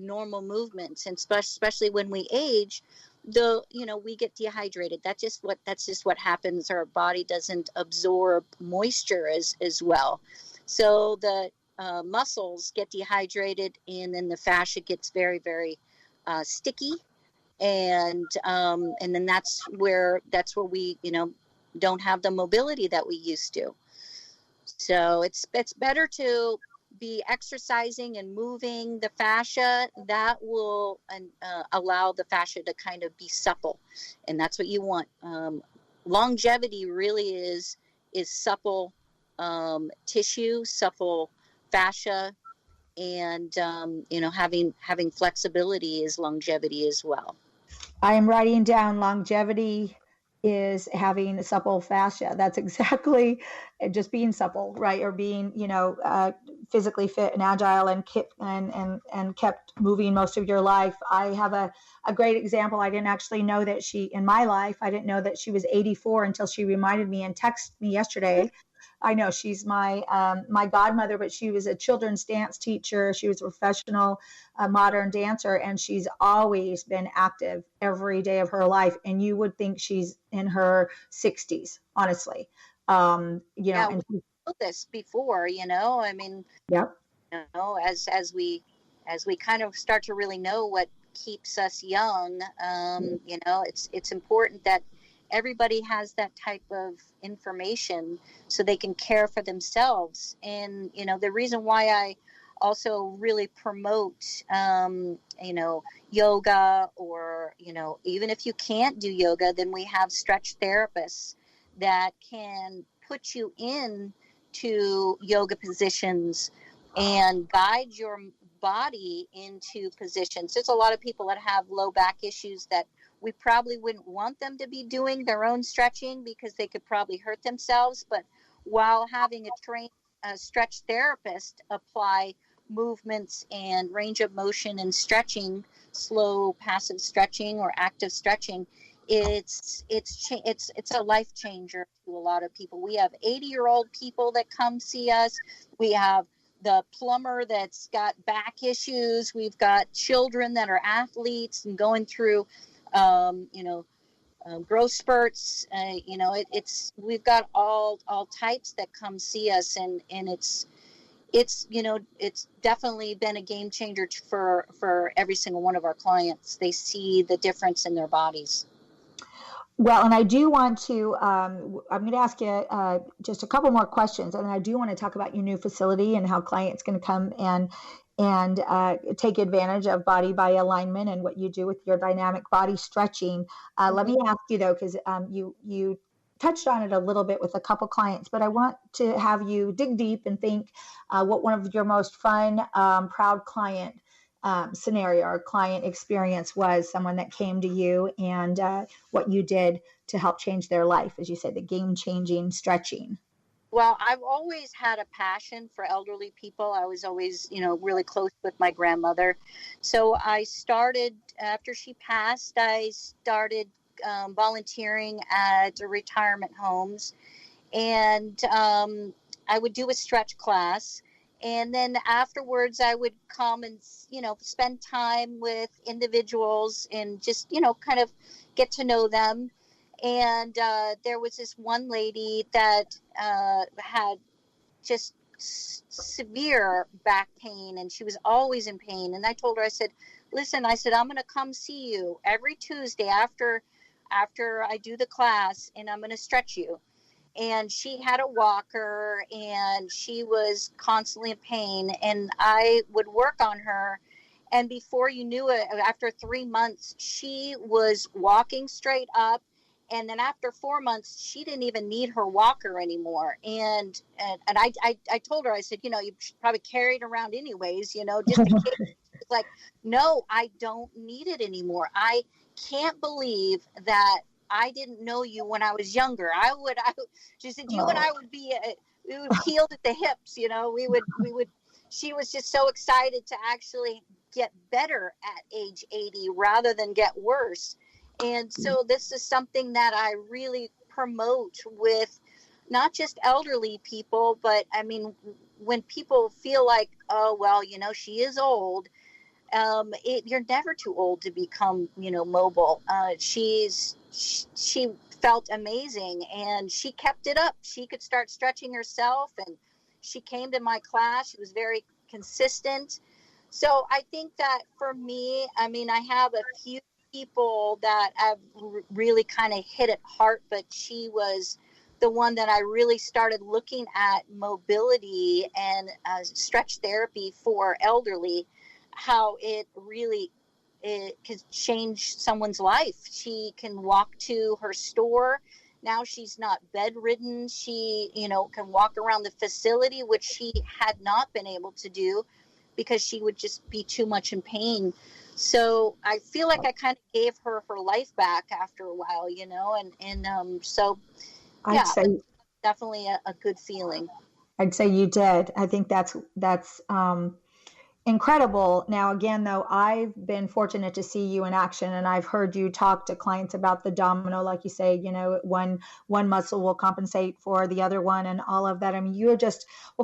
normal movements. And especially when we age, we get dehydrated. That's just what happens. Our body doesn't absorb moisture as well. So the muscles get dehydrated, and then the fascia gets very, very sticky. And then that's where we, don't have the mobility that we used to. So it's better to be exercising and moving the fascia. That will allow the fascia to kind of be supple, and that's what you want. Longevity really is supple tissue, supple fascia, and having flexibility is longevity as well. I am writing down longevity is having supple fascia. That's exactly just being supple, right? Or being, physically fit and agile and kept moving most of your life. I have a great example. I didn't actually know that in my life, I didn't know that she was 84 until she reminded me and texted me yesterday. I know she's my godmother, but she was a children's dance teacher. She was a professional modern dancer, and she's always been active every day of her life. And you would think she's in her 60s, honestly. And this before, I mean, yep. As we kind of start to really know what keeps us young, it's important that everybody has that type of information so they can care for themselves. And, the reason why I also really promote, yoga, or, even if you can't do yoga, then we have stretch therapists that can put you in to yoga positions and guide your body into positions. There's a lot of people that have low back issues that we probably wouldn't want them to be doing their own stretching because they could probably hurt themselves. But while having a trained stretch therapist apply movements and range of motion and stretching, slow passive stretching or active stretching, it's a life changer to a lot of people. We have 80-year-old people that come see us. We have the plumber that's got back issues. We've got children that are athletes and going through growth spurts. We've got all types that come see us, and it's definitely been a game changer for every single one of our clients. They see the difference in their bodies. Well, and I do want to, I'm going to ask you just a couple more questions, and I do want to talk about your new facility and how clients can come and take advantage of body by alignment and what you do with your dynamic body stretching. Let me ask you though, because you touched on it a little bit with a couple clients, but I want to have you dig deep and think what one of your most fun, proud client scenario or client experience was, someone that came to you and what you did to help change their life, as you said, the game-changing stretching. Well, I've always had a passion for elderly people. I was always, really close with my grandmother. So I started, after she passed, I started volunteering at retirement homes. And I would do a stretch class. And then afterwards, I would come and, spend time with individuals and just, kind of get to know them. And there was this one lady that had just severe back pain, and she was always in pain. And I told her, I said, listen, I'm going to come see you every Tuesday after I do the class, and I'm going to stretch you. And she had a walker, and she was constantly in pain, and I would work on her. And before you knew it, after 3 months, she was walking straight up. And then after 4 months, she didn't even need her walker anymore. And I told her, I said, you should probably carry it around anyways, just in case. It's like, no, I don't need it anymore. I can't believe that I didn't know you when I was younger. She said, you and I would be, we would healed at the hips, we would, she was just so excited to actually get better at age 80 rather than get worse. And so this is something that I really promote with not just elderly people, but I mean, when people feel like, oh, well, she is old, you're never too old to become, mobile. She felt amazing, and she kept it up. She could start stretching herself, and she came to my class. She was very consistent. So I think that for me, I mean, I have a few people that I've really kind of hit at heart, but she was the one that I really started looking at mobility and stretch therapy for elderly, how it could change someone's life. She can walk to her store. Now she's not bedridden. She, can walk around the facility, which she had not been able to do because she would just be too much in pain. So I feel like I kind of gave her life back after a while, so I'd yeah, say definitely a good feeling. I'd say you did. I think that's incredible. Now, again, though, I've been fortunate to see you in action, and I've heard you talk to clients about the domino, like you say, one muscle will compensate for the other one and all of that. I mean,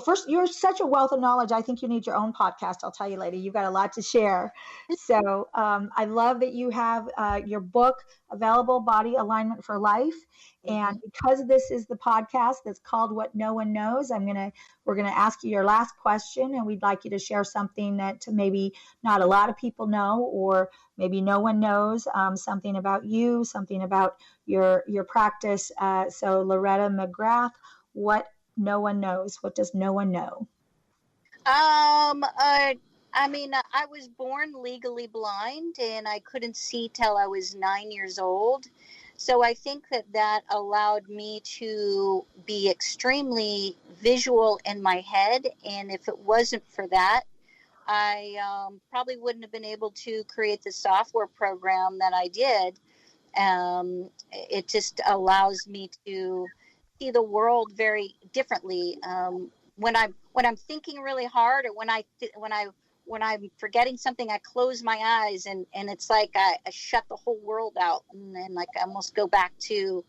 first, you're such a wealth of knowledge. I think you need your own podcast. I'll tell you later. You've got a lot to share. So I love that you have your book available, Body Alignment for Life. And because this is the podcast that's called What No One Knows, we're going to ask you your last question, and we'd like you to share something that maybe not a lot of people know, or maybe no one knows, something about you, something about your practice. So Loretta McGrath, what no one knows? What does no one know? I mean, I was born legally blind, and I couldn't see till I was 9 years old. So I think that allowed me to be extremely visual in my head. And if it wasn't for that, I probably wouldn't have been able to create the software program that I did. It just allows me to see the world very differently. When I'm thinking really hard, or when I'm forgetting something, I close my eyes, and it's like I shut the whole world out, and then like I almost go back to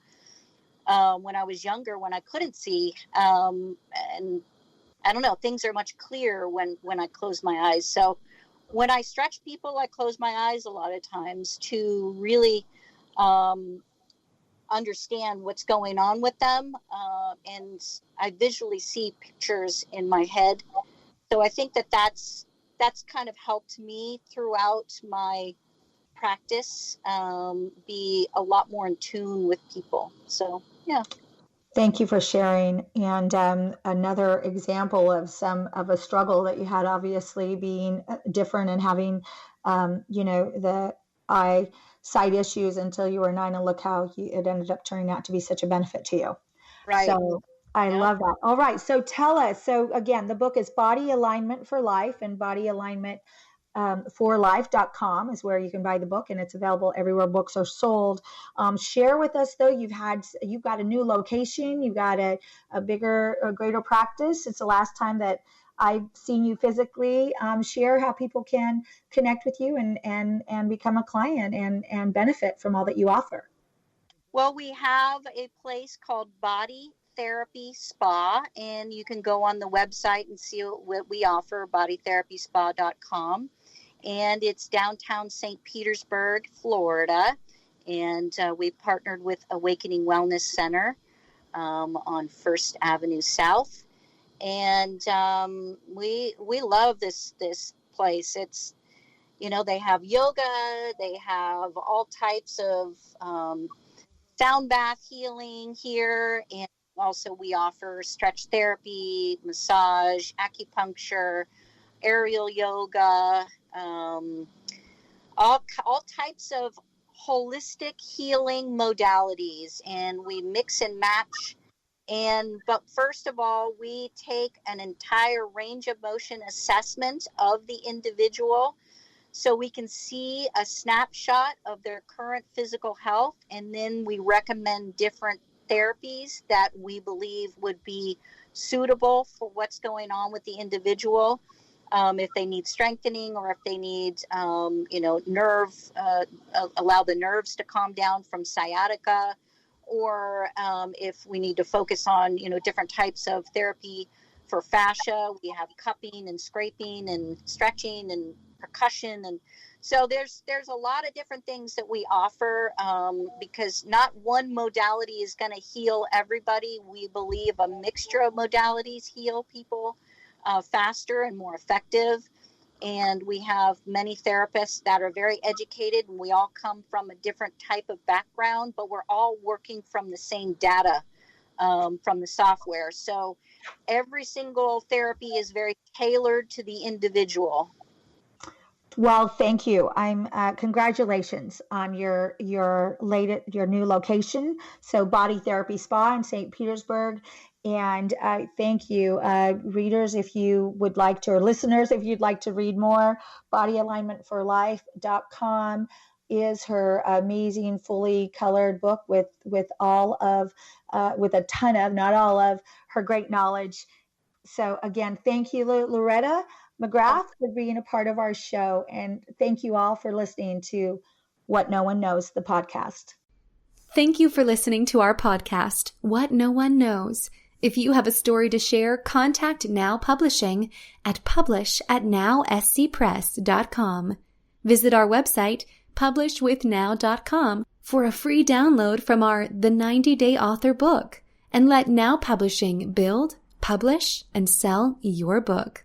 when I was younger, when I couldn't see, and I don't know, things are much clearer when I close my eyes. So when I stretch people, I close my eyes a lot of times to really understand what's going on with them, and I visually see pictures in my head. So I think that's kind of helped me throughout my practice, be a lot more in tune with people. So yeah. Thank you for sharing. And another example of a struggle that you had, obviously being different and having, the eyesight issues until you were 9, and look how it ended up turning out to be such a benefit to you. Right. So I Yep. love that. All right. So tell us. So again, the book is Body Alignment for Life, and Body Alignment forlife.com is where you can buy the book, and it's available everywhere books are sold. Share with us, though, you've got a new location, you've got a greater practice. It's the last time that I've seen you physically. Share how people can connect with you and become a client and benefit from all that you offer. Well, we have a place called Body Therapy Spa, and you can go on the website and see what we offer, bodytherapyspa.com. And it's downtown St. Petersburg, Florida. And we partnered with Awakening Wellness Center on First Avenue South. And we love this place. It's, they have yoga, they have all types of sound bath healing here. And also we offer stretch therapy, massage, acupuncture, aerial yoga, all types of holistic healing modalities, and we mix and match. But first of all, we take an entire range of motion assessment of the individual, so we can see a snapshot of their current physical health, and then we recommend different therapies that we believe would be suitable for what's going on with the individual. If they need strengthening, or if they need, nerve, allow the nerves to calm down from sciatica, or if we need to focus on, different types of therapy for fascia. We have cupping and scraping and stretching and percussion. And so there's a lot of different things that we offer, because not one modality is going to heal everybody. We believe a mixture of modalities heal people faster and more effective. And we have many therapists that are very educated, and we all come from a different type of background, but we're all working from the same data from the software. So every single therapy is very tailored to the individual. Well, thank you. I'm congratulations on your new location. So Body Therapy Spa in St. Petersburg. And thank you, readers, if you would like to, or listeners, if you'd like to read more, bodyalignmentforlife.com is her amazing, fully colored book with all of, with a ton of, not all of, her great knowledge. So again, thank you, Loretta McGrath, for being a part of our show. And thank you all for listening to What No One Knows, the podcast. Thank you for listening to our podcast, What No One Knows. If you have a story to share, contact Now Publishing at publish@nowscpress.com. Visit our website, publishwithnow.com, for a free download from our The 90-Day Author book, and let Now Publishing build, publish, and sell your book.